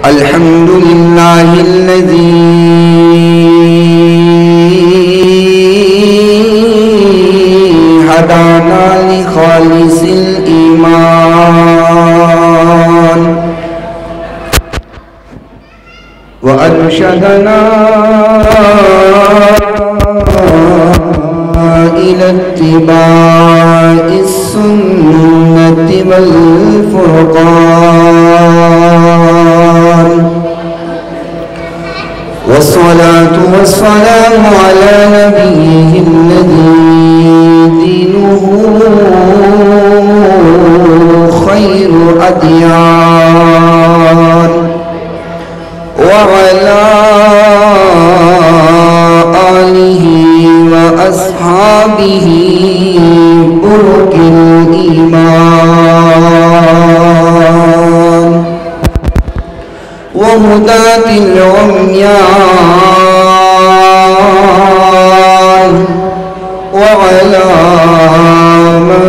الحمد لله الذي هدانا لخالص الإيمان وأرشدنا إلى اتباع السنة والفرقان والصلاة والسلام على نبيه الذي دينه خير أديان وعلى آله وأصحابه برك الإيمان وهداة العميان وعلى من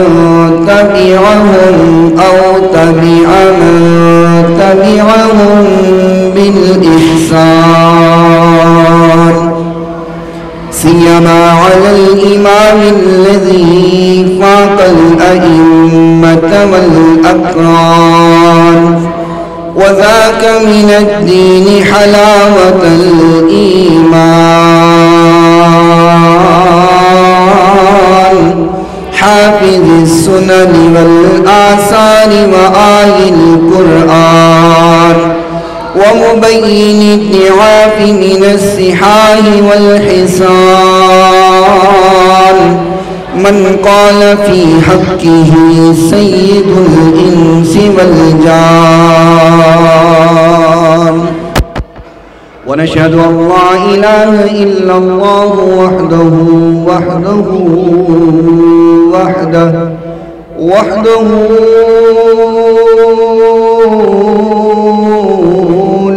تبعهم أو تبع من تبعهم بالإحسان سيما على الإمام الذي فاق الأئمة والأكرام وذاك من الدين حلاوة الإيمان حافظ السنن والآثار وآي القرآن ومبين الضعاف من السحاه والحصان من قال في حقه سيد الإنس والجان ونشهد أن لا إله إلا الله وحده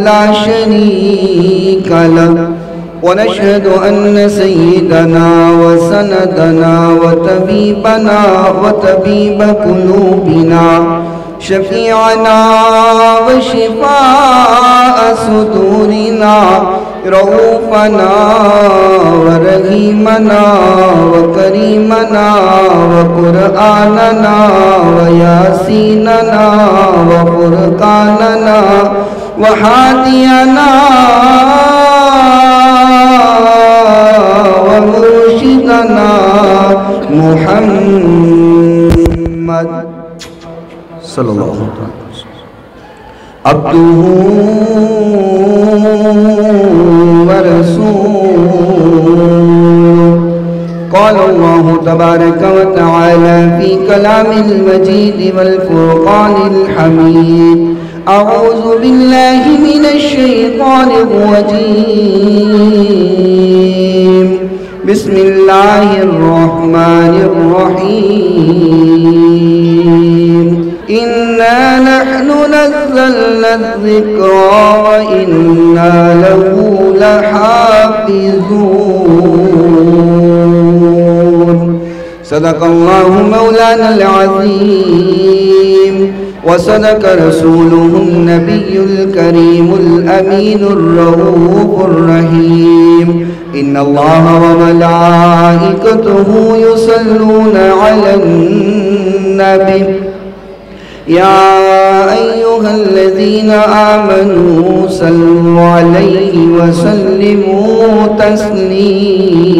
لا شريك له ونشهد أن سيدنا وسندنا وطبيبنا وطبيب قلوبنا شفيعنا وشفاء صدورنا رؤوفنا ورحيمنا وكريمنا وقرآننا وياسيننا وفرقاننا وحادينا ومرشدنا محمد صلى الله عليه وسلم عبده ورسوله قال الله تبارك وتعالى في كلام المجيد والفرقان الحميد أعوذ بالله من الشيطان الرجيم بسم الله الرحمن الرحيم إنا نحن نزلنا الذكر وإنا له لحافظون صدق الله مولانا العظيم وصدق رسوله النبي الكريم الأمين الرؤوف الرحيم إن الله وملائكته يصلون على النبي يا أيها الذين آمنوا صلوا عليه وسلموا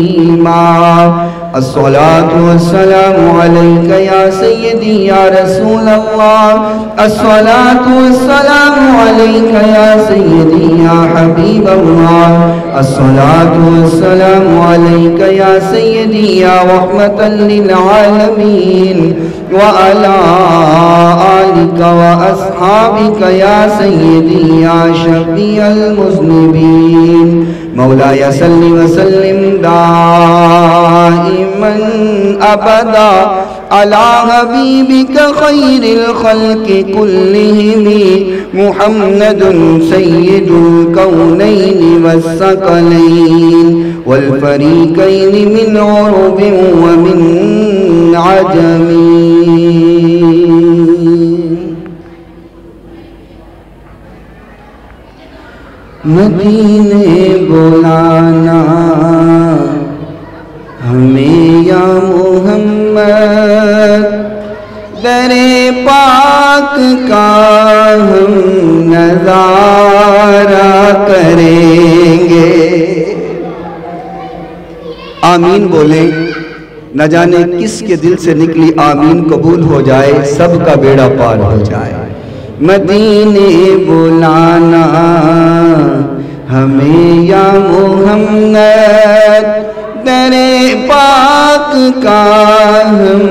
تسليما الصلاة والسلام عليك يا سيدي يا رسول الله الصلاة والسلام عليك يا سيدي يا حبيب الله الصلاة والسلام عليك يا سيدي يا رحمة للعالمين وعلى آلك وأصحابك يا سيدي يا شفيع المذنبين مولاي صل وسلم دائما أبدا على حبيبك خير الخلق كلهم محمد سيد الكونين والثقلين والفريقين من عرب ومن عجم. مدینے بلانا ہمیں یا محمد، در پاک کا ہم نظارہ کریں گے۔ آمین بولیں، نہ جانے کس کے دل سے نکلی آمین قبول ہو جائے، سب کا بیڑا پار ہو جائے۔ مدینے بلانا ہمیں یا محمد، در پاک کا ہم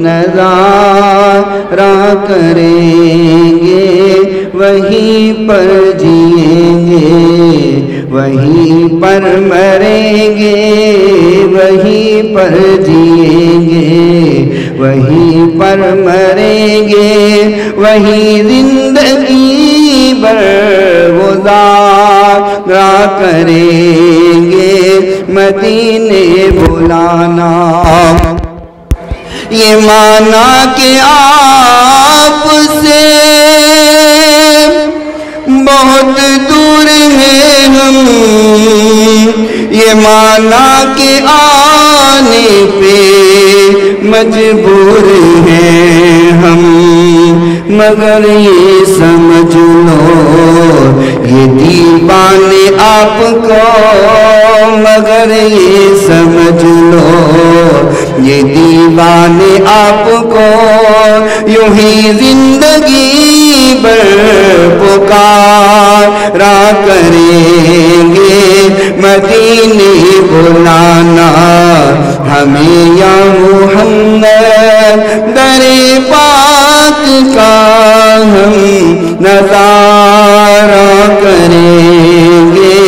نظارہ کریں گے، وہیں پر جئیں گے، وہیں پر مریں گے، وہیں پر جئیں گے، وہیں پر مریں گے، وہیں زندگی برگزارا کریں گے۔ مدینے بلانا یہ مانا کہ آپ سے بہت دور ہیں ہم، یہ مانا کہ آنے پہ مجبور ہیں ہم، مگر یہ سمجھ لو یہ دیوانے آپ کو، مگر یہ سمجھ لو یہ دیوانے آپ کو، یوں ہی زندگی بھر پکارا کریں گے۔ مدینے بلانا ہمیں یا محمد، در پاک کا ہم نظارہ کریں گے،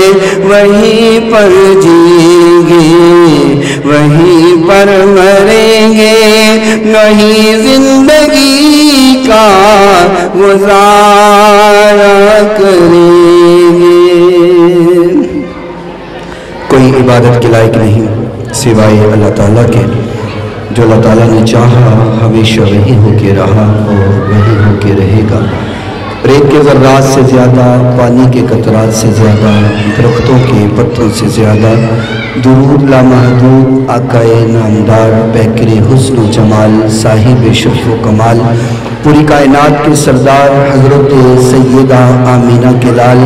وہیں پر جئیں گے، وہیں پر مریں گے، وہیں زندگی کا گزارا کریں گے۔ کوئی عبادت کے لائق نہیں سوائے اللہ تعالیٰ کے، جو اللہ تعالیٰ نے چاہا ہمیشہ وہی ہو کے رہا اور وہی ہو کے رہے گا۔ ریت کے ذرات سے زیادہ، پانی کے قطرات سے زیادہ، درختوں کے پتوں سے زیادہ، درود لامحدود آقائے نامدار، پیکر حسن و جمال، صاحب شرف و کمال، پوری کائنات کے سردار حضرت سیدہ آمینہ کے لال،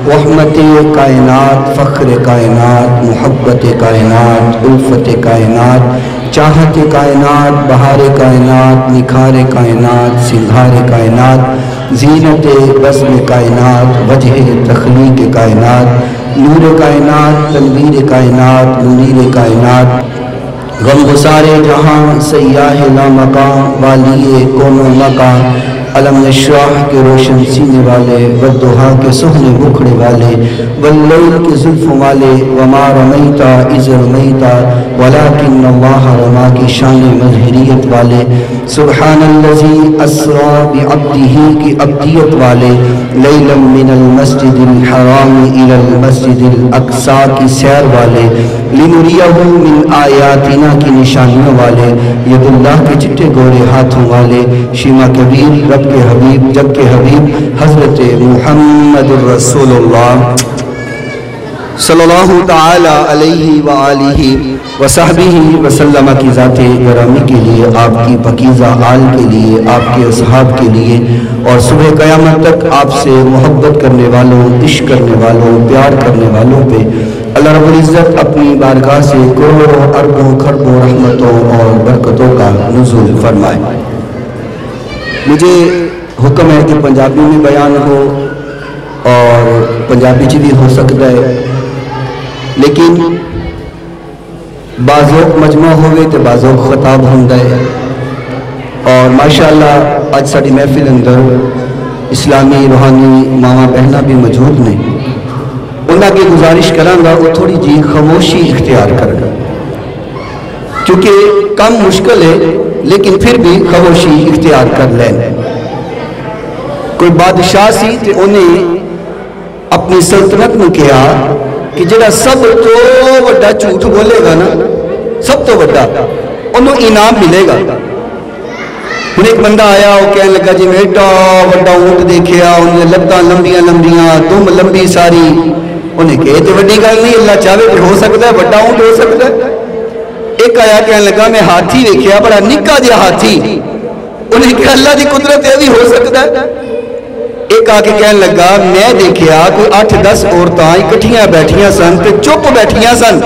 رحمت کائنات، فخر کائنات، محبت کائنات، الفت کائنات، چاہت کائنات، بہار کائنات، نکھار کائنات، سنگھار کائنات، زینت بزم کائنات، وجہ تخلیق کائنات، نور کائنات، تنویر کائنات، منیر کائنات، غم گسار جہاں، سیاہ لامکاں، والی کون و مکاں، علم نشراح کے روشن سینے والے، والضحیٰ کے سہنے مکھڑے والے، واللیل کے زلف والے، وما رمیتا اذ رمیتا ولکن اللہ رما کی شان مظہریت والے، سبحان الذی اسریٰ بعبدہ کی عبدیت والے، لیلا من المسجد الحرام الی المسجد الاقصی کی سیر والے، لنریہ من آیاتنا کی نشانیوں والے، ید اللہ کے چٹے گورے ہاتھوں والے، شیما کبیر رب کے حبیب جگ کے حبیب حضرت محمد الرسول اللہ صلی اللہ تعالی علیہ وآلہ وصحبہ وسلم کی ذات گرامی کے لیے، آپ کی پاکیزہ آل کے لیے، آپ کے اصحاب کے لیے، اور صبح قیامت تک آپ سے محبت کرنے والوں، عشق کرنے والوں، پیار کرنے والوں پہ اللہ رب العزت اپنی بارگاہ سے کروڑوں اربوں کھربوں رحمتوں اور برکتوں کا نزول فرمائے۔ مجھے حکم ہے کہ پنجابی میں بیان ہو اور پنجابی چ بھی ہو سکتا ہے، لیکن بعضوق مجمع ہوئے تو بعضوق خطاب ہوندہ ہے، اور ماشاءاللہ آج ساڑی محفل اندر اسلامی روحانی ماما بہنہ بھی موجود نے، انہاں کی گزارش کرانگا وہ تھوڑی جی خاموشی اختیار کرنا، کیونکہ کم مشکل ہے لیکن پھر بھی خاموشی اختیار کر لیں۔ کوئی بادشاہ سی تے انہیں اپنی سلطنت میں کیا کہ جڑا سب تو بڑا جھوٹ بولے گا نا، سب تو بڑا انہوں انعام ملے گا۔ انہیں ایک بندہ آیا وہ کہنے لگا جی میں ایڈا بڑا اونٹ دیکھیا، انہیں لبداں لمبیاں لمبیاں، دم لمبی ساری، انہیں کہے تو وڈی گل نہیں، اللہ چاہے تو ہو سکتا ہے، وڈا اونٹ ہو سکتا ہے۔ ایک آیا کہنے لگا میں ہاتھی ویکھیا، بڑا نکا جہا ہاتھی، انہیں کہا اللہ دی قدرت یہ بھی ہو سکتا ہے۔ ایک آ کے کہنے لگا میں دیکھیا کوئی 8-10 عورتاں اکٹھیاں بیٹھیاں سن تے چپ بیٹھیاں سن،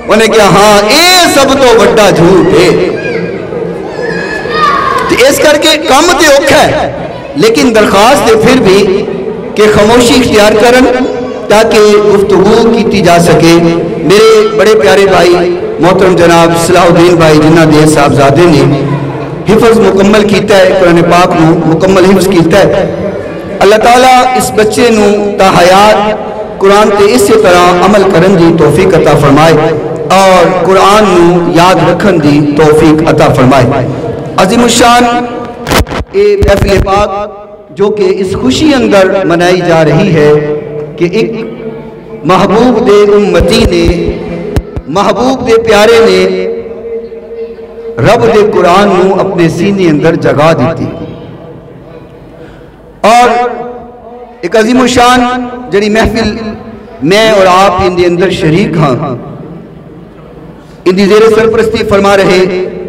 انہیں کہا ہاں اے سب تو بڑا جھوٹ ہے۔ اس کر کے کم تے اوکھا ہے، لیکن درخواست ہے پھر بھی کہ خاموشی اختیار کرن تاکہ گفتگو کیتی جا سکے۔ میرے بڑے پیارے بھائی محترم جناب صلاح الدین بھائی جنہ دے صاحبزادے نے حفظ مکمل کیتا ہے، قرآن پاک نو مکمل حفظ کیتا ہے۔ اللہ تعالیٰ اس بچے نو تا حیات قرآن تے اسی طرح عمل کرن دی توفیق عطا فرمائے اور قرآن نو یاد رکھن دی توفیق عطا فرمائے۔ عظیم الشان اے محفل پاک جو کہ اس خوشی اندر منائی جا رہی ہے کہ ایک محبوب دے امتی نے، محبوب دے پیارے نے رب دے قرآن نو اپنے سینے اندر جگہ دیتی، اور ایک عظیم الشان جڑی محفل میں اور آپ ان دے اندر شریک ہاں، ان دی زیر سرپرستی فرما رہے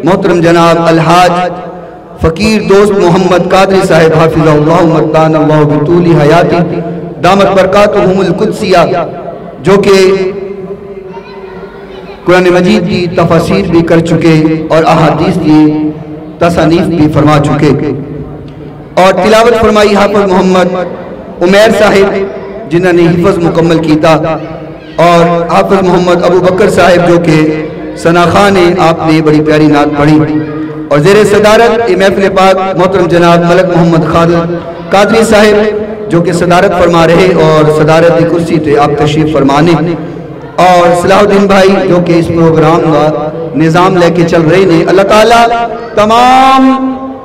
محترم جناب الحاج فقیر دوست محمد قادری صاحب حافظ اللہ مدان اللہ بطول حیاتی دامت برکاتہم القدسیہ، جو کہ قرآن مجید کی تفاسیر بھی کر چکے اور احادیث کی تصانیف بھی فرما چکے، اور تلاوت فرمائی حافظ محمد عمیر صاحب جنہوں نے حفظ مکمل کیتا، اور حافظ محمد ابو بکر صاحب جو کہ سناخان نے آپ نے بڑی پیاری نعت پڑھی، اور زیر صدارت محفل پاک محترم جناب ملک محمد خالد قادری صاحب جو کہ صدارت فرما رہے اور صدارت کی کرسی تے آپ تشریف فرمانے، اور صلاح الدین بھائی جو کہ اس پروگرام کا نظام لے کے چل رہے ہیں۔ اللہ تعالیٰ تمام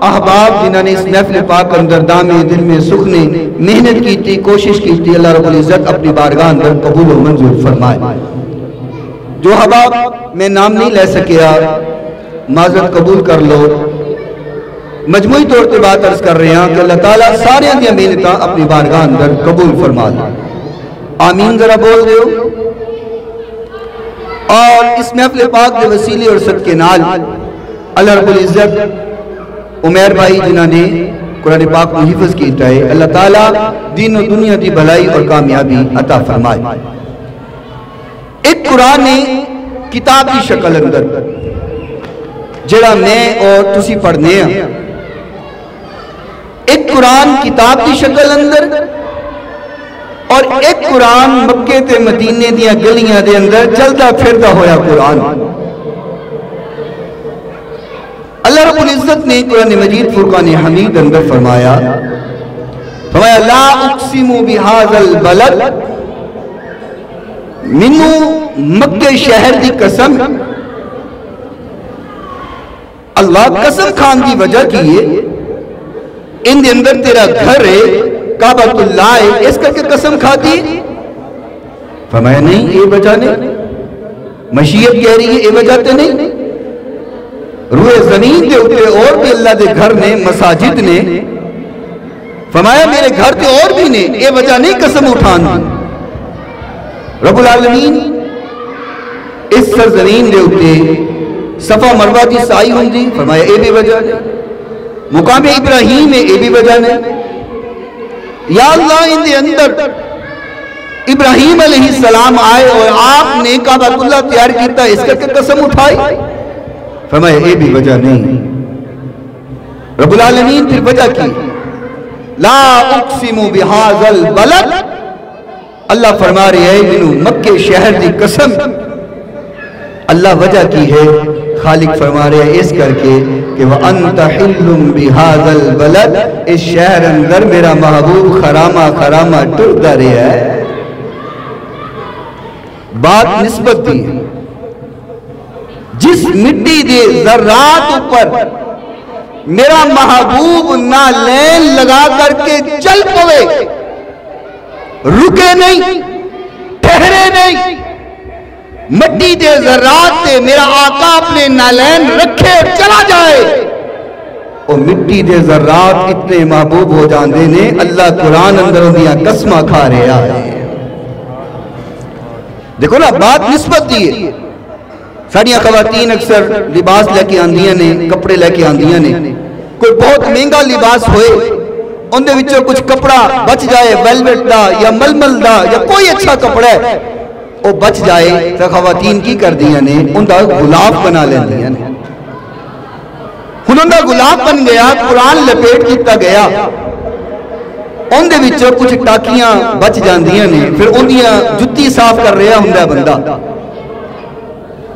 احباب جنہوں نے اس محفل پاک اندر دامے دل میں سکھنے محنت کی تھی، کوشش کی تھی، اللہ رب العزت اپنی بارگاہ اندر قبول و منظور فرمائے۔ جو احباب میں نام نہیں لے سکیا معذرت قبول کر لو، مجموعی طور پہ بات عرض کر رہے ہیں کہ اللہ تعالیٰ سارے اندیا محنتاں اپنی بارگاہ اندر قبول فرما لے۔ آمین ذرا بول دیو۔ اور اس محفل پاک دے وسیلے اور صدقے نال اللہ رب العزت عمیر بھائی جنہوں نے قرآن پاک کو حفظ کیتا ہے، اللہ تعالیٰ دین و دنیا دی بھلائی اور کامیابی عطا فرمائے۔ ایک قرآن نے کتاب کی شکل اندر جڑا میں اور تسی پڑھنے ہیں، ایک قرآن کتاب کی شکل اندر اور ایک قرآن مکے تے مدینے دیا گلیاں دے اندر چلتا پھرتا ہویا قرآن۔ اللہ رب العزت نے قرآن مجید فرقان حمید اندر فرمایا لا اقسم بہذا البلد، منو مکے شہر دی قسم، اللہ قسم کھان دی وجہ کی ہے ان دے اندر تیرا گھر ہے، کعبۃ اللہ ہے، اس کر کے قسم کھاتی۔ فرمایا نہیں یہ وجہ نہیں، مشیت کہہ رہی ہے یہ وجہ تے نہیں، روح زمین دے اوپر اور بھی اللہ دے گھر نے، مساجد نے، فرمایا میرے گھر تے اور بھی نے، یہ وجہ نہیں قسم اٹھان دی۔ رب العالمین اس سرزمین دے اوپر صفا مروہ دی سائی ہوں دی، فرمایا یہ بھی وجہ نے، مقام ابراہیم ہے یہ بھی وجہ نے۔ یا اللہ ان دے اندر ابراہیم علیہ السلام آئے اور آپ نے کعبۃ اللہ تیار کیتا، اس کر کے قسم اٹھائی، فرمایا یہ بھی وجہ نہیں۔ رب العالمین پھر وجہ کی، لا اقسم بہذا البلد، اللہ فرما رہے ہیں جنہوں مکے شہر دی قسم، اللہ وجہ کی ہے، خالق فرما رہے ہیں اس کر کے کہ وَأَنْتَ حِلٌّ بِهَذَا الْبَلَدِ، اس شہر اندر میرا محبوب خرامہ خرامہ ٹرتا رہا ہے۔ بات نسبت دی، جس مٹی دے ذرات اوپر میرا محبوب نہ لین لگا کر کے چل پوے، رکے نہیں، ٹھہرے نہیں، مٹی دے ذرات تے میرا آقا اپنے نالین رکھے اور چلا جائے، اور مٹی دے ذرات اتنے محبوب ہو جاندے نے، اللہ قرآن اندر اندیاں قسمہ کھا رہے آئے۔ دیکھو نا بات نسبت دی ہے. ساڑیاں خواتین اکثر لباس لے کے آندیاں نے, کپڑے لے کے آندیاں نے. کوئی بہت مہنگا لباس ہوئے, اندے وچوں کچھ کپڑا بچ جائے ویلویٹ دا یا ململ دا یا کوئی اچھا کپڑا ہے وہ بچ جائے تو خواتین کی کر دیاں نے ان دا غلاف بنا لیندیاں نے. ان دا غلاف بن گیا, قرآن لپیٹ کیتا گیا, ان دے وچوں کچھ ٹاکیاں بچ جاندیاں نے, پھر ان دیاں جتی صاف کر رہا ہوندا ہے بندہ.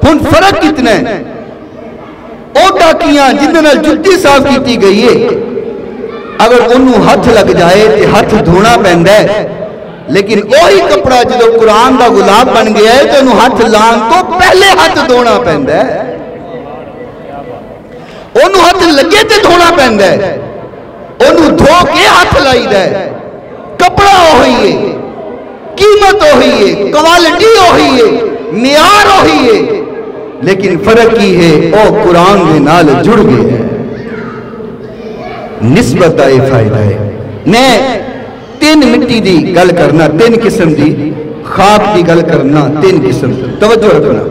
ہن فرق کتنا ہے؟ او ٹاکیاں جن نال جتی صاف کیتی گئی ہے اگر انہوں ہاتھ لگ جائے تے ہاتھ دھونا پیندا ہے, لیکن وہی کپڑا جدو قرآن دا غلاف بن گیا ہے تو انہوں ہاتھ لان تو پہلے ہاتھ دھونا پیندا ہے, انہوں ہاتھ لگے تے دھونا پیندا ہے, انہوں دھو کے ہاتھ لائی دا ہے. کپڑا ہوئی ہے, قیمت ہوئی ہے, کوالٹی ہوئی ہے, معیار ہوئی ہے, لیکن فرق کی ہے او قرآن دے نال جڑ گئے ہے. نسبت دا یہ فائدہ ہے. میں تین مٹی دی گل کرنا, تین قسم دی خاک دی گل کرنا, تین قسم دی توجہ رکھنا.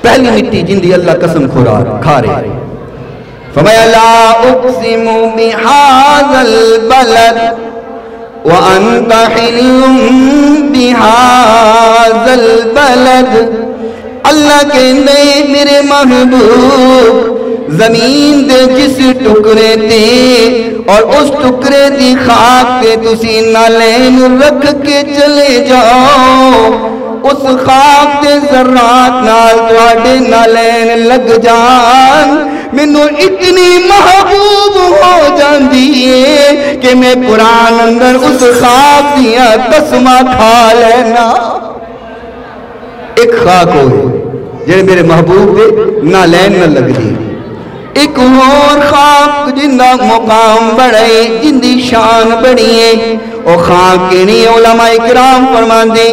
پہلی مٹی جن دی اللہ قسم کھا رہے, فرمایا لا اقسم بہذا البلد وانت حل بہذا البلد. اللہ کہندے میرے محبوب زمین دے جس ٹکرے تے اور اس ٹکرے دی خاک تے تسی نالین رکھ کے چلے جاؤ, اس خاک دے ذرات نال تواڈے نالین لگ جان, مینوں اتنی محبوب ہو جاندی ہے کہ میں قرآن اندر اس خاک دیاں قسماں کھا لینا. ایک خاک ہوئے جنہیں میرے محبوب دے نالین نہ لگ دی. ایک اور خاک جن دا مقام بڑھے, جن دی شان بڑھئے, او خاک کے نہیں علماء اکرام فرمان دے.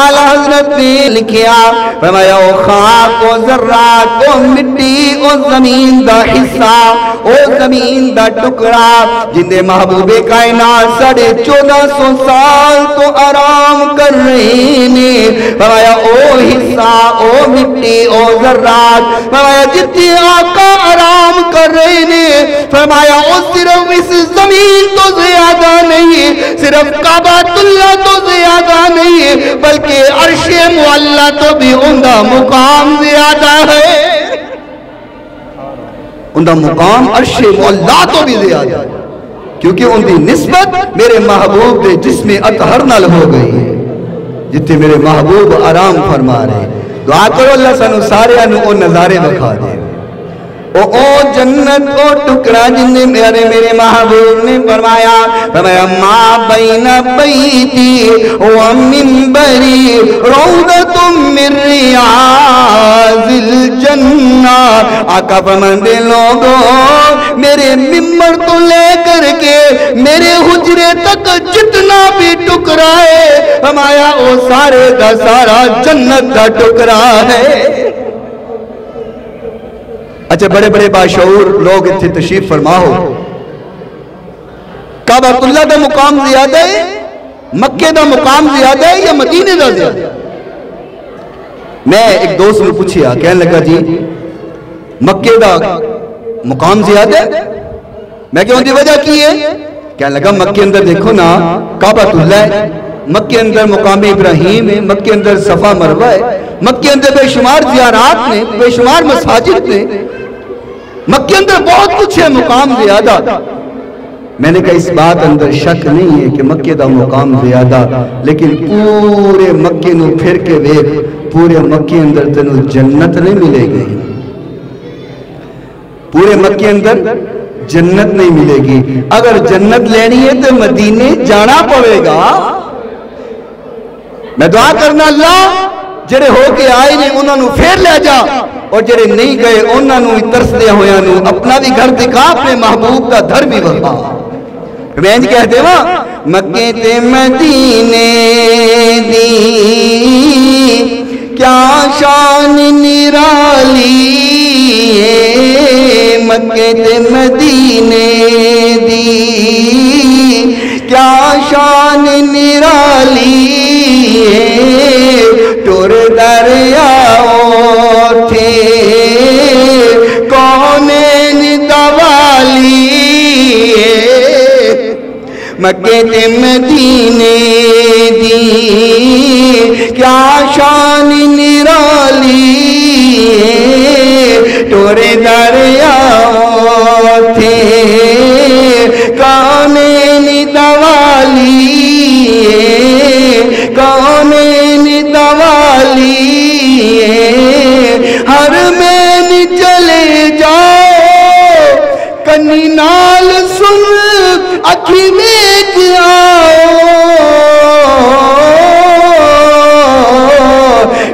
اعلیٰ حضرت نے لکھیا فرمایا او خاک, او ذرات, او مٹی, او زمین دا حصہ, او زمین دا ٹکڑا جن دے محبوب کائنات 1450 سال تو آرام کر رہے نے. فرمایا او حصہ, او مٹی, او ذرات, فرمایا جتنے آقا آرام کر رہے نے, فرمایا او صرف اس زمین تو زیادہ نہیں, صرف کعبۃ اللہ تو زیادہ نہیں, بلکہ عرش معلیٰ تو بھی ان دا مقام زیادہ ہے. ان دا مقام عرش معلیٰ تو بھی زیادہ ہے, کیونکہ ان دی نسبت میرے محبوب دے جسم اطہر نال ہو گئی ہے, جتے میرے محبوب آرام فرما رہے. دعا کرو اللہ سانو سارے انو او نظارے بکھا دے. او جنت او ٹکڑا جن میرے محبوب نے فرمایا, فرمایا ما بین بیتی و منبری روضۃ من ریاض الجنہ. آقا فرماندے لوگوں میرے ممبر تو لے کر کے میرے حجرے تک جتنا بھی ٹکڑا ہے, فرمایا او سارے دا سارا جنت دا ٹکڑا ہے. اچھا بڑے بڑے باشعور لوگ اتھے تشریف فرما ہو, کعبۃ اللہ دا مقام زیادہ ہے, مکے دا مقام زیادہ ہے یا مدینے دا زیادہ ہے؟ میں ایک دوست نے پوچھیا, کہنے لگا جی مکے دا مقام زیادہ ہے. میں کہوں دی وجہ کی ہے؟ کہنے لگا مکے اندر دیکھو نا کعبۃ اللہ ہے, مکے اندر مقام ابراہیم ہے, مکے اندر صفا مروہ ہے, مکے اندر بے شمار زیارات نے, بے شمار مساجد نے, مکے اندر بہت کچھ ہے, مقام زیادہ. میں نے کہا اس بات اندر شک نہیں ہے کہ مکے دا مقام زیادہ, لیکن پورے مکے نو پھر کے ویکھ, پورے مکے اندر تنو جنت نہیں ملے گی, پورے مکے اندر جنت نہیں ملے گی. اگر جنت لینی ہے تو مدینے جانا پڑے گا. میں دعا کرنا اللہ جڑے ہو کے آئے نے انہوں نے پھر لے جا, اور جڑے نہیں گئے انہوں نے ترس دیا ہویا نو اپنا بھی گھر دکھا, اپنے محبوب کا دھر بھی بخا. میں انج کہہ دے وا مکے تے مدینے دی کیا شان نرالی, مکے تے مدینے دی کیا شان نرالی, مکے تے مدینے دی کیا شان نرالی ٹورے دریا تھے کونین دوالی کونین دوالی ہر مین چلے جاؤ کنی نال سن اکھی ویکھ آؤ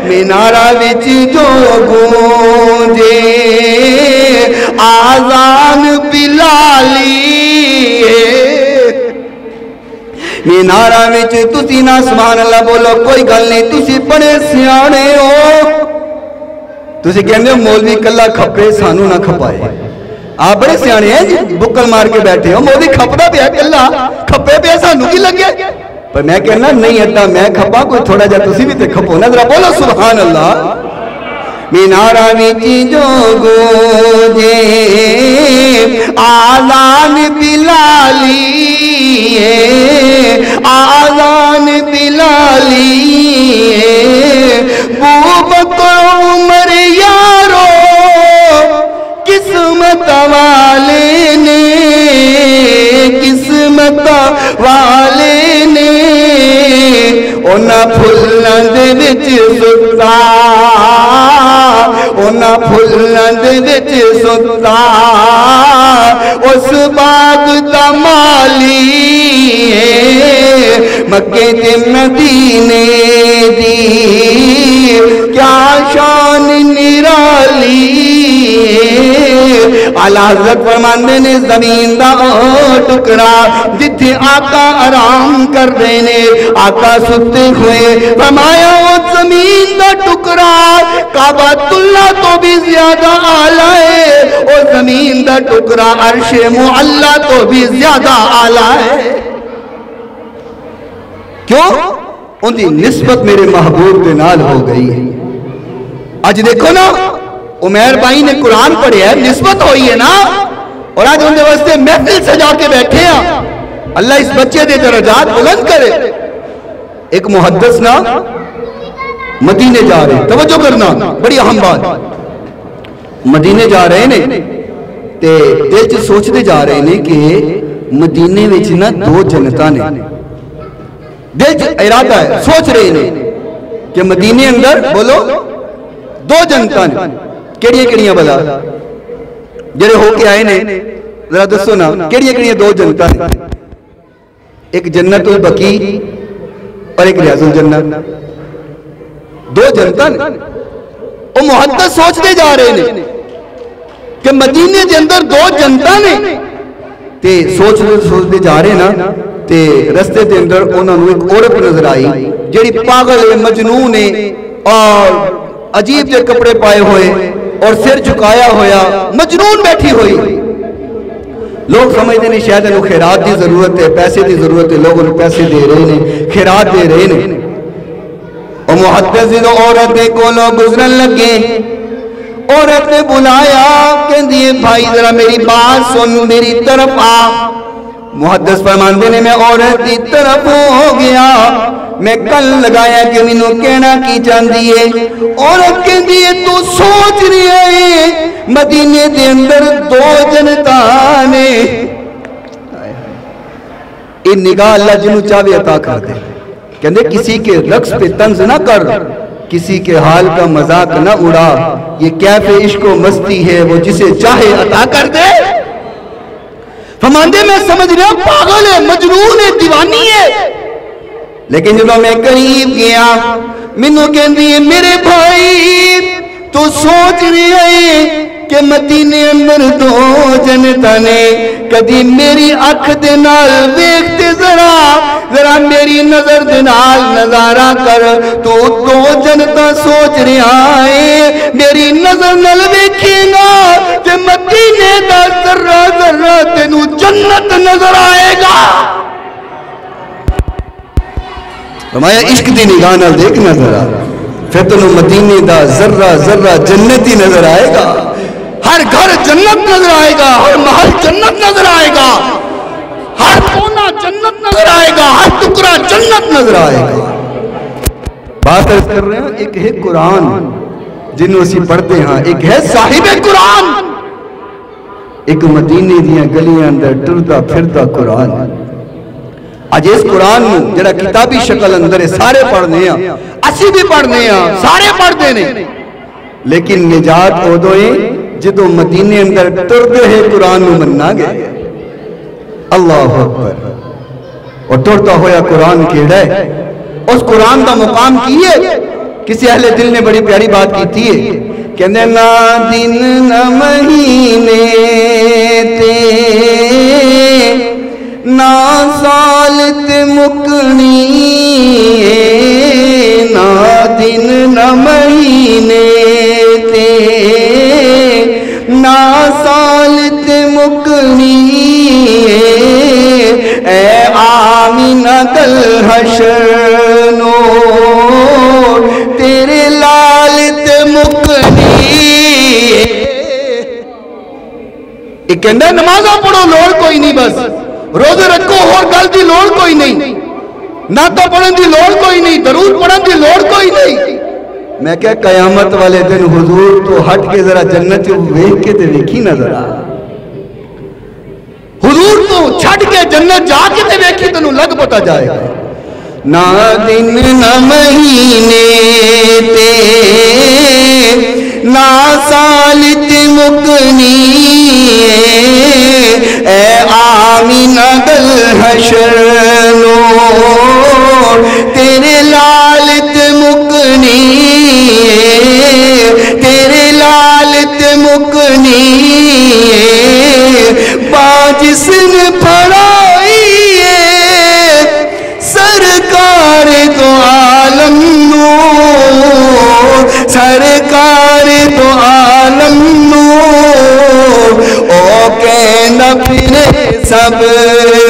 مینارہ وچ جو گونجے آذان بلالی مینارہ وچ تسی نہ سبحان اللہ بولو کوئی گل نہیں تسی بڑے سیانے ہو تسی کہندے ہو مولوی کلا کھپے سانو نہ کھپائے آپ بڑے سیانے ہیں جی بکل مار کے بیٹھے ہو مولوی کھپدا پیا کلا کھپے پیا سانو کی لگے پر میں کہنا نہیں ادا میں کھپا کوئی تھوڑا جا تسی بھی تے کھپو نا ذرا بولو سبحان اللہ مینارہ وچ جو گونجے آذان بلالی آذان بلالی بو بکر عمر یارو قسمت والے نے قسمت والے نے اونا پھلن دے وچ ستا اونا پھلن دے وچ ستا اس باغ دا مالی مکے تے مدینے دی کیا شان نرالی اعلیٰ حضرت فرماندے نے زمین دا ٹکڑا جتھے آقا آرام کر دینے آقا ستے ہوئے فرمایا وہ زمین دا ٹکڑا کعبۃ اللہ تو بھی زیادہ اعلیٰ ہے وہ زمین دا ٹکڑا عرش معلیٰ تو بھی زیادہ اعلیٰ ہے کیوں؟ ان دی نسبت میرے محبوب دے نال ہو گئی ہے آج دیکھو نا عمیر بھائی نے قرآن پڑھے ہے نسبت ہوئی ہے نا اور آج ان دے واسطے محفل سجا کے بیٹھے ہیں اللہ اس بچے دے درجات بلند کرے ایک محدث نا مدینے جا رہے توجہ کرنا بڑی اہم بات مدینے جا رہے ہیں تے دل چ سوچتے جا رہے ہیں کہ مدینے وچ نا دو جنتاں نے دل چ ارادہ ہے سوچ رہے ہیں کہ مدینے اندر بولو دو جنتاں نے کیڑیاں بلا جڑے ہو کے آئے نے ذرا دسو نا کیڑیاں دو جنتاں نے ایک جنت البقیع اور ایک ریاض الجنہ دو جنتاں نے وہ محدث سوچتے جا رہے ہیں کہ مدینے دے اندر دو جنتاں نے تے سوچتے جا رہے نا تے رستے دے اندر انہوں نے ایک عورت نظر آئی جڑی پاگل ہے مجنون ہے اور عجیب جے کپڑے پائے ہوئے اور سر جھکایا ہویا مجنون بیٹھی ہوئی لوگ سمجھتے نہیں شاید انہوں خیرات دی ضرورت ہے پیسے دی ضرورت ہے لوگ انہوں پیسے دے رہے ہیں خیرات دے رہے ہیں اور محدث دو عورت دے کو لوگ گزرن لگے عورت نے بلایا کہ دیئے بھائی ذرا میری بات سن میری طرف آ محدث فرماندے نے میں عورت دی طرف ہو گیا میں کل لگایا کہ منو کہنا کی چاندی ہے عورت کے دیئے تو سوچ رہی ہے مدینے دے اندر دو جنتانے ان نگاہ اللہ جنو چاہوے عطا کر دے کہندے کسی کے رقص پہ طنز نہ کر کسی کے حال کا مذاق نہ اڑا یہ کیف عشق و مستی ہے وہ جسے چاہے عطا کر دے فرماندے میں سمجھ رہا پاگل ہے مجنون ہے دیوانی ہے لیکن جب میں قریب گیا منو کہندی ہے میرے بھائی تو سوچ رہی ہے کہ مدینے اندر دو جنتاں نے کدی میری اکھ دے نال ویکھتے ذرا میری نظر دے نال نظارہ کر تو دو جنتاں سوچ رہا ہے میری نظر نال ویکھے گا تے مدینے دا ذرہ ذرہ تینوں جنت نظر آئے گا فرمایا عشق دی نگاہ نال دیکھ نظر آ پھر تینوں مدینے دا ذرہ ذرہ جنتی نظر آئے گا ہر گھر جنت نظر آئے گا ہر محل جنت نظر آئے گا ہر کونا جنت نظر آئے گا، ہر ٹکڑا جنت نظر آئے گا۔ بات عرض کر رہے ہیں، ایک ہے قرآن جنہوں اسی پڑھتے ہیں، ایک ہے صاحب قرآن، ایک مدینے دیاں گلیاں اندر ٹردا پھردا قرآن۔ اج اس قرآن جڑا کتابی شکل اندر ہے، سارے پڑھنے ہیں، اسی بھی پڑھنے ہیں، سارے پڑھتے ہیں، لیکن نجات ادو ہے جدو مدینے اندر ٹردے ہے قرآن نو مننا گئے۔ اللہ اکبر۔ اور ٹردا ہویا قرآن کیڑا ہے، اس قرآن دا مقام کی ہے؟ کسی اہل دل نے بڑی پیاری بات کی ہے، کہنے نہ دن نہ مہینے تے نہ سال تے مکنی، نہ دن نہ مہینے تے نہ سال تے مکنی، اے آمینہ دل حشر نور تیرے لال تے مکنی۔ ایک کہندہ نمازہ پڑھو لوڑ کوئی نہیں، بس روزے رکھو اور گل دی لوڑ کوئی نہیں، نعتاں پڑھن دی لوڑ کوئی نہیں، درود پڑھن دی لوڑ کوئی نہیں۔ میں کہا قیامت والے دن حضور تو ہٹ کے ذرا جنت ویکھ کے تے ویکھی نظر آ، حضور تو چھٹ کے جنت جا کے تے ویکھی تنوں لگ پتا جائے گا۔ نہ دن نہ مہینے تے نہ سال تے مکنی، اے آمینہ دل حشر نور تیرے لال تے مکنی، تیرے لال تے مکنی، باجس نے پڑھائی ہے سرکار دو عالم نور، سرکار دو عالم نور، او کہنا پھرے سب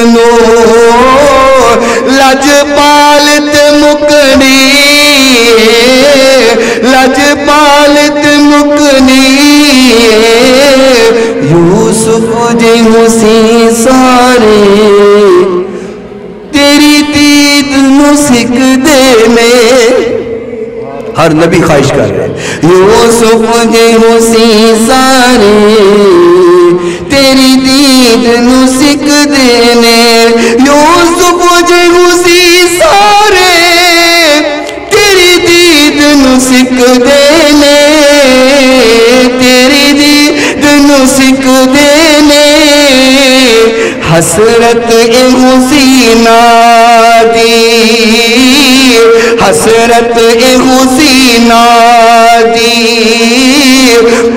نور، لج پالت مکنی، لج پالت مکنی، یوسف جی مسیح سارے تیری دید نو سکھ دے میں، ہر نبی خواہش کر رہے ہیں، یوسف جی مسیح سارے تیری دید نو سکھ دینے، یوسف جی مسیح سارے تیری دید نو سکھ دینے، تیری دید نو سکھ دینے، حسرت حسینہ دی، حسرت حسینہ دی،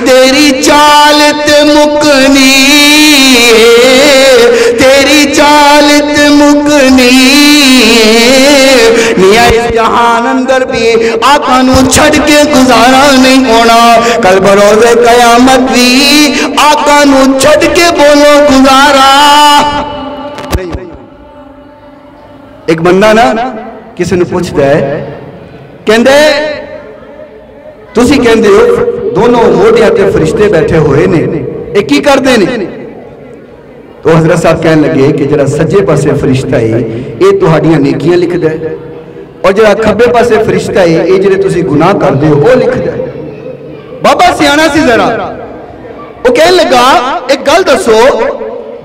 تیری چالت مکنی، تیری چالت مکنی، نیا اس جہان اندر بھی آقا نو چھڑ کے گزارا نہیں ہونا، کل بروز قیامت بھی آقا نو چھڑ کے بولو گزارا۔ ایک بندہ نا کسی نے پوچھتا ہے، کہندے تسی کہندے ہو دونوں موڑے آتے فرشتے بیٹھے ہوئے نے، ایک کی کر دینے؟ تو حضرت صاحب کہنے لگے کہ جرا سجے پاسے فرشتہ ہے یہ تو ہاڑیاں نیکیاں لکھ دے، اور جرا کھبے پاسے فرشتہ ہے یہ جرے تسی گناہ کر دے وہ لکھ دے۔ بابا سیانا سی ذرا وہ کہنے لگا ایک گل دسو،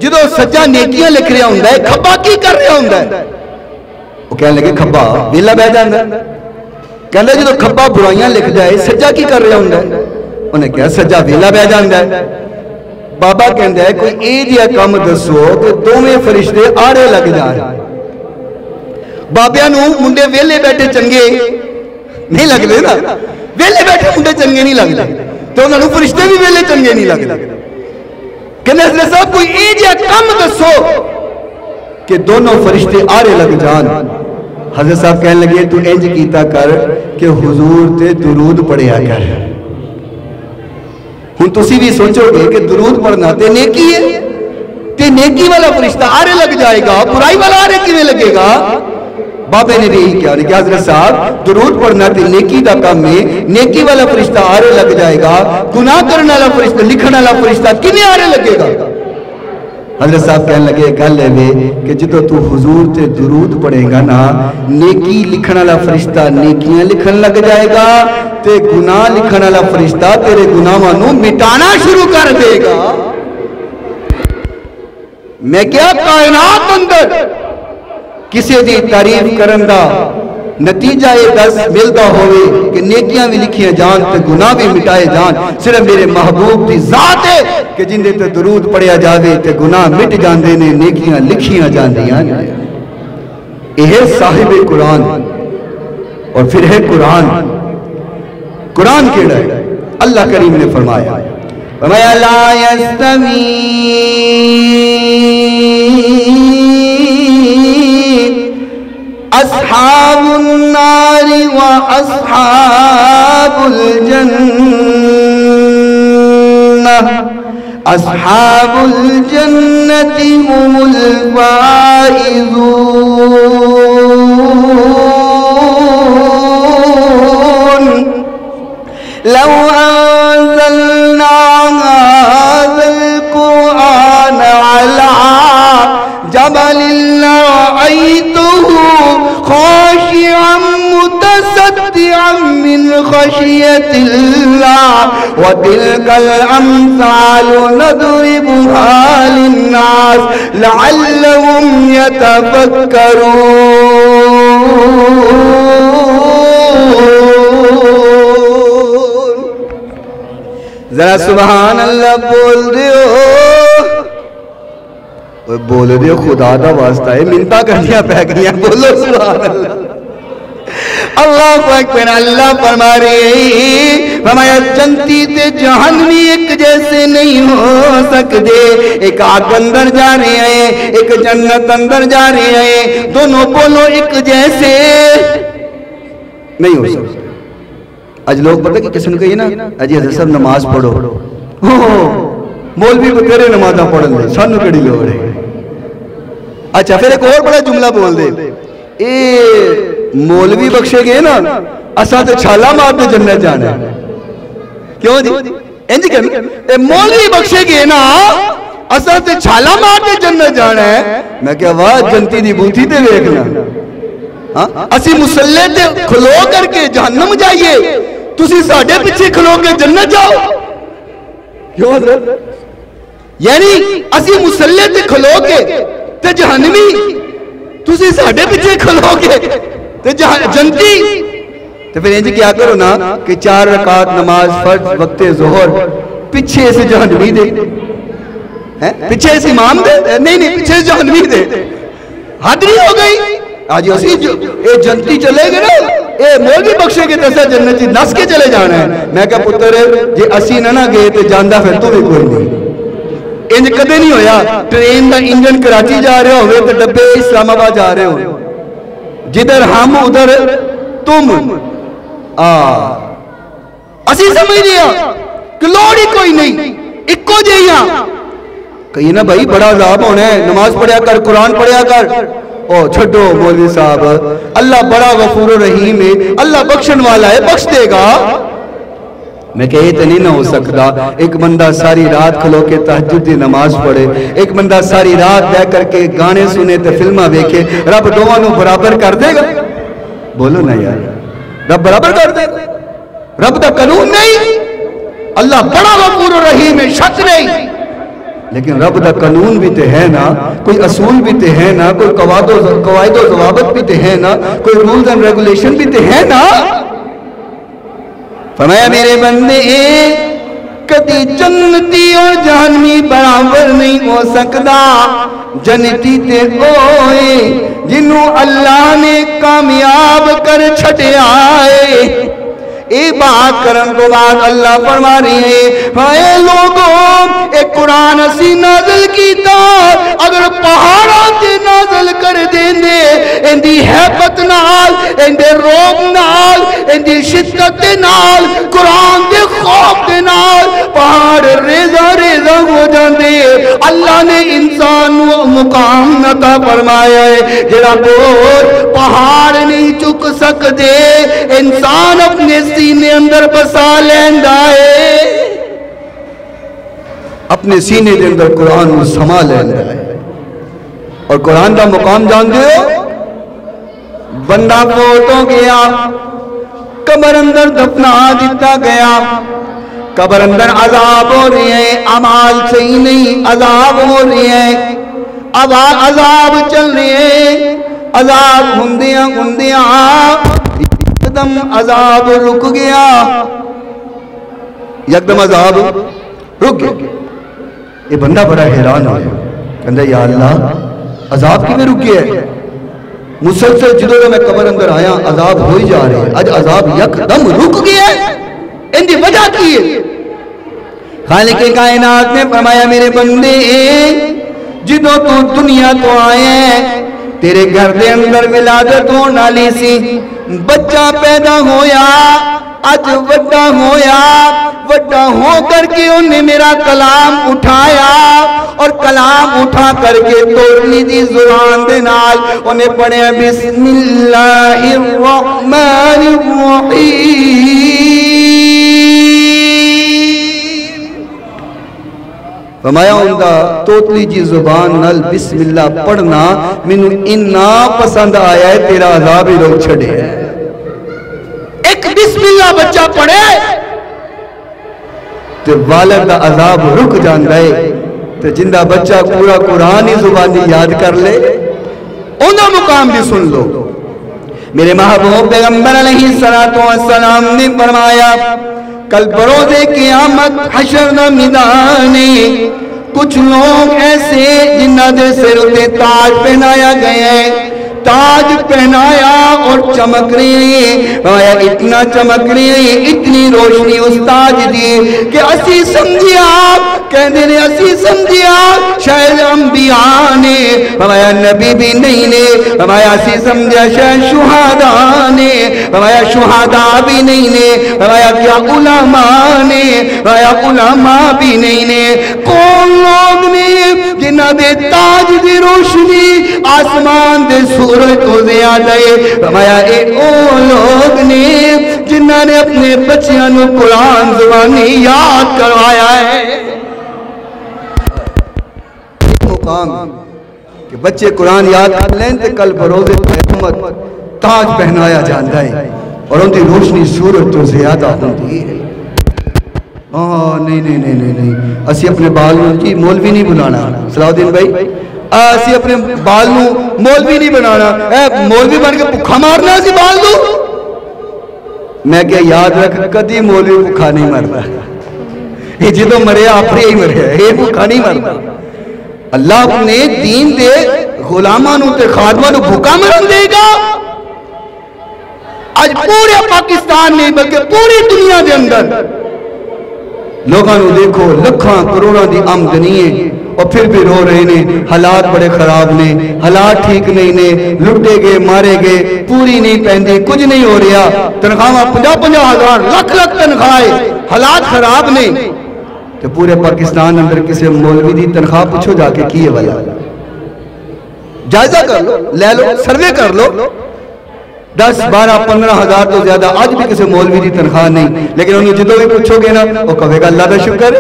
جدو سجا نیکیاں لکھ رہا ہوں ہے کھبا کی کر رہا ہوں ہے؟ وہ کہنے لگے کھبا ویلا بہ جاندہ ہے، کہنے لگے جدو کھبا برائیاں لکھ جائے سجا کی کر رہا ہوں ہے؟ انہیں کہا سجا ویلا بہ جاندہ ہے۔ بابا کہندہ ہے کوئی ایجیا کام دسو کہ دومیں فرشتے آڑے لگ جائے، بابیاں نو منڈے ویلے بیٹھے چنگے نہیں لگ دے نا، ویلے بیٹھے منڈے چنگے نہیں لگ دے، تو انہوں نے فرشتے بھی ویلے چنگے نہیں لگ دے۔ کہنے حضرت صاحب کوئی ایجیا کام دسو کہ دونوں فرشتے آڑے لگ جان۔ حضرت صاحب کہنے لگے تو انج کیتا کر کہ حضور تے درود پڑھیا کر۔ ہن تسی بھی سوچو گے کہ درود پڑھنا تے نیکی ہے، تے نیکی والا فرشتہ آرے لگ جائے گا، برائی والا آرے کیویں لگے گا؟ بابے نے بھی یہی کہا کہ حضرت صاحب درود پڑھنا تے نیکی دا کام ہے، نیکی والا فرشتہ آرے لگ جائے گا، گناہ کرنے والا فرشتہ لکھنے والا فرشتہ کیویں آرے لگے گا؟ حضرت صاحب کہنے لگے گل ہے کہ جدو تو حضور تے درود پڑھے گا نا نیکی لکھن والا فرشتہ نیکیاں لکھن لگ جائے گا تے گناہ لکھن والا فرشتہ تیرے گناہاں نو مٹانا شروع کر دے گا. میں کیا کائنات اندر کسی دی تعریف کرن دا نتیجہ یہ دس ملتا ہوئے کہ نیکیاں بھی لکھیاں جان تے گناہ بھی مٹائے جان صرف میرے محبوب دی ذات ہے کہ جن دے تے درود پڑھیا جاوے تے گناہ مٹ جاندے نے نیکیاں لکھیاں جاندیاں. یہ ہے صاحب قرآن. اور پھر ہے قرآن. قرآن کیڑا ہے؟ اللہ کریم نے فرمایا لا يستوي اصحاب النار واصحاب الجنہ اصحاب الجنة هم الفائزون. لو أنزلنا هذا القرآن على جبل لرأيته خاشعا متصدعا من خشية الله وتلك الأمثال نضربها للناس لعلهم يتفكرون. ذرا سبحان اللہ بول دیو. بول دیو خدا دا واسطہ ہے منتا کرنیاں پہ گئی ہیں. بولو سبحان اللہ. اللہ اکبر. اللہ فرما رہے فرمایا جنتی تے جہنمی ایک جیسے نہیں ہو سکتے. ایک آگ اندر جا رہے ہیں ایک جنت اندر جا رہے ہیں دونوں بولو ایک جیسے نہیں ہو سکتے. آج لوگ پتہ کہ کسی نے کہی نا اجی حضرت صاحب نماز پڑھو مولوی کو تیرے نمازہ پڑھن دے سانو کڑی لوگ رہے. اچھا پھر ایک اور بڑا جملہ بول دے اے مولوی بخشے گئے نا اساں تے چھالا مار دے جنت جانا ہے. کیوں جی انج کرنا اے مولوی بخشے گئے نا اساں تے چھالا مار دے جنت جانا ہے. میں کہا واہ جنتی دی بوتھی تے دیکھنا اسی مسلح تے کھلو کر کے جہنم جائیے تسی ساڑھے پیچھے کھلو کے جنت جاؤ. کیوں حضرت یعنی اسی مسلح تے کھلو کے تے جہنمی تسی ساڑھے پیچھے کھلو کے تے جنتی. تو پھر انجی کیا کرو نا کہ 4 رکعت نماز فرض وقت ظہر پیچھے سے جہنمی دے پیچھے سے امام دے نہیں پیچھے سے جہنمی دے. حد نہیں ہو گئی. آج اسی اے جنتی چلے گئے نا اے مولوی بخشے کے تیسا جنتی نس کے چلے جانا ہے. میں کہا پتر جی اسی نہ گئے تے جاندہ پھر تو بھی کوئی نہیں. انج کدے نہیں ہویا ٹرین دا انجن کراچی جا رہے ہوئے تے ڈبے اسلام آباد جا رہے ہو جدھر ہم ادھر تم اسی سمجھ لیا کہ لوڑ ہی کوئی نہیں اکو جہیاں. کہیں نا بھائی بڑا عذاب ہونا ہے نماز پڑھیا کر قرآن پڑھیا کر. او چھڑو مولوی صاحب اللہ بڑا غفور و رحیم ہے اللہ بخشن والا ہے بخش دے گا. میں کہ یہ تو نہیں نہ ہو سکتا ایک بندہ ساری رات کھلو کے تہجد دی نماز پڑھے ایک بندہ ساری رات بہ کر کے گانے سنے تے فلمہ دیکھے رب دونوں برابر کر دے گا؟ بولو نا یار رب برابر کر دے گا؟ رب دا قانون نہیں. اللہ بڑا غفور و رحیم ہے شک نہیں لیکن رب دا قانون بھی تے ہے نا کوئی اصول بھی تے ہے نا کوئی قواعد و ضوابط بھی تے ہے نا کوئی رولز اینڈ ریگولیشن بھی تے ہے نا. فرمایا میرے بندے کدی جنتی اور جہنمی برابر نہیں ہو سکتا. جنتی تے ہوئے جنہوں اللہ نے کامیاب کر چھٹے آئے. اے بات کرن کو بعد اللہ فرما رہی ہے اے لوگوں اے قرآن اسی نازل کیتا اگر پہاڑوں تے نازل کر دیں دے اندی حیبت نال اندی روب نال اندی شدت نال قرآن دے خوف دے نال پہاڑ ریزہ ریزہ ہو جاندے. اللہ نے انسان مقام نتا فرمایا ہے جڑا بول پہاڑ نہیں چک سکتے انسان اپنے سینے اندر بسا لیندہ ہے. اپنے سینے دے اندر قرآن کو سما لینا ہے. اور قرآن دا مقام جان دے ہو, بندہ فوت ہو گیا, قبر اندر دفنا دیتا گیا, قبر اندر عذاب ہو رہے ہیں, اعمال صحیح نہیں, عذاب ہو رہے ہیں, عذاب چل رہے ہیں, عذاب ہندیاں یکدم عذاب رک گیا, یکدم عذاب رک گیا. یہ بندہ بڑا حیران ہوا, کہندا یا اللہ عذاب کیوں رک گیا ہے؟ مسلسل جدوں میں قبر اندر آیا عذاب ہو ہی جا رہے ہیں, اج عذاب یکدم رک گیا ہے, ان دی وجہ کی ہے؟ خالق کائنات نے فرمایا میرے بندے جدوں تو دنیا تو آئے تیرے گھر دے اندر ولادت ہونے والی سی, بچہ پیدا ہویا, اج وڈا ہویا, وڈا ہو کر کے انہیں میرا کلام اٹھایا اور کلام اٹھا کر کے توڑنی دی زبان دے نال انہیں پڑھیا بسم اللہ الرحمن الرحیم. فرمایا اندہ توتلی جی زبان نال بسم اللہ پڑھنا مینوں اتنا پسند آیا ہے تیرا عذاب ہی روک چھڑے. ایک بسم اللہ بچہ پڑھے تو والد دا عذاب رک جاندہ ہے, تو جندہ بچہ پورا قرآن ہی زبانی یاد کر لے انہا مقام بھی سن لو. میرے محبوب پیغمبر علیہ السلام نے فرمایا کل بروز قیامت حشر دا میدانے کچھ لوگ ایسے جنہ دے سر اتے تاج پہنایا گئے ہیں, تاج پہنایا اور چمک رہے ہیں, اتنا چمک رہے ہیں, اتنی روشنی اس تاج دی کہ اسی سمجھیا, کہنے نے اسی سمجھیا شاید انبیاء نے, فرمایا نبی بھی نہیں نے, فرمایا اسی سمجھیا شاید شہداء نے, فرمایا شہداء بھی نہیں نے, فرمایا کیا علماء نے, فرمایا علماء بھی نہیں نے. کون لوگ نے جنہ دے تاج دی روشنی آسمان دے سورج تو زیادہ ہے؟ فرمایا اے او لوگ نے جنہ نے اپنے بچیاں نو قرآن زبانی یاد کروایا ہے. مقام کہ بچے قرآن یاد کر لیں تو کل بروز قیامت تاج پہنایا جاتا ہے اور ان کی روشنی سورج تو زیادہ ہوتی ہے. نہیں اسی اپنے بال کی مولوی نہیں بنانا. صلاح الدین بھائی اسی اپنے بال مولوی نہیں بنانا, مولوی بن کے بھکھا مارنا اسی بال نو. میں کیا یاد رکھ کدی مولوی بھکھا نہیں مرتا, یہ جدو مریا آپری ہی مریا, یہ بھکھا نہیں مرتا. اللہ اپنے دین دے غلامانوں تے خادمانوں بھکا مرن دے گا. آج پورے پاکستان نہیں بلکہ پوری دنیا دے اندر لوگاں نو دیکھو لکھاں کروڑاں دی آمدنی ہے اور پھر بھی رو رہے نے, حالات بڑے خراب نے, حالات ٹھیک نہیں نے, لٹے گئے مارے گئے, پوری نہیں پہندی, کچھ نہیں ہو رہا, تنخواہ 50,000 لکھ تنخواہ, حالات خراب نے. تو پورے پاکستان اندر کسی مولوی دی تنخواہ پوچھو جا کے کیے والا, جائزہ کر لو, لے لو, سروے کر لو, 10, 12, 15,000 تو زیادہ آج بھی کسی مولوی دی تنخواہ نہیں. لیکن انہوں جدو بھی پوچھو گے نا وہ کہے گا اللہ دا شکر.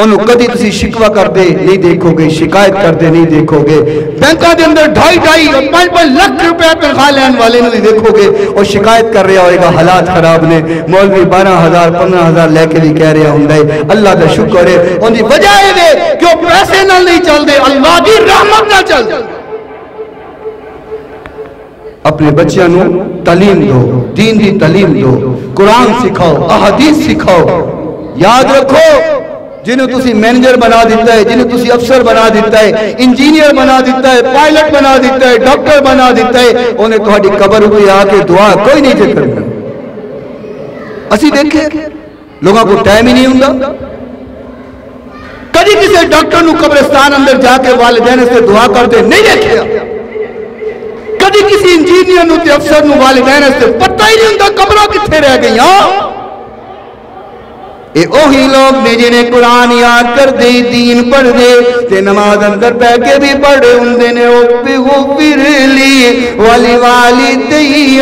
انہوں کدی تسی شکوہ کر دے نہیں دیکھو گے, شکایت کر دے نہیں دیکھو گے. بینکہ دے اندر 2.5 اور 5 لاکھ روپے تنخواہ لین والے نہیں دیکھو گے اور شکایت کر رہا ہوئے گا حالات خراب نے. مولوی 12,000 15,000 لے کے بھی کہہ رہا ہوں گے اللہ دا شکر ہے. ان دی وجہ ہے کہ وہ پیسے نہ نہیں چل دے, اللہ دی رحمت نہ چل دے. اپنے بچیاں نو تعلیم دو, دین دی تعلیم دو, قرآن سکھاؤ, احادیث سکھاؤ. یاد رکھو جنہوں تسی مینیجر بنا دیتا ہے, جنہوں تسی افسر بنا دیتا ہے, انجینئر بنا دیتا ہے, پائلٹ بنا دیتا ہے, ڈاکٹر بنا دیتا ہے, انہیں تہاڈی قبر ہوئی آ کے دعا کوئی نہیں ذکر کرنا. اسی دیکھیں لوگوں کو ٹائم ہی نہیں ہوندا. کدی کسی ڈاکٹر نو قبرستان اندر جا کے والدین سے دعا کرتے نہیں دیکھیا. کدی کسی انجینئر نو تے افسر نو والدین سے پتہ ہی نہیں ہوندا قبریں کتھے رہ گئیاں. اے اوہی لوگ نے جنہیں قرآن یاد کر دے, دین پڑھ دے, تے نماز اندر پہ کے بھی پڑھے ہوندے نے. غفر لی ولوالدیّ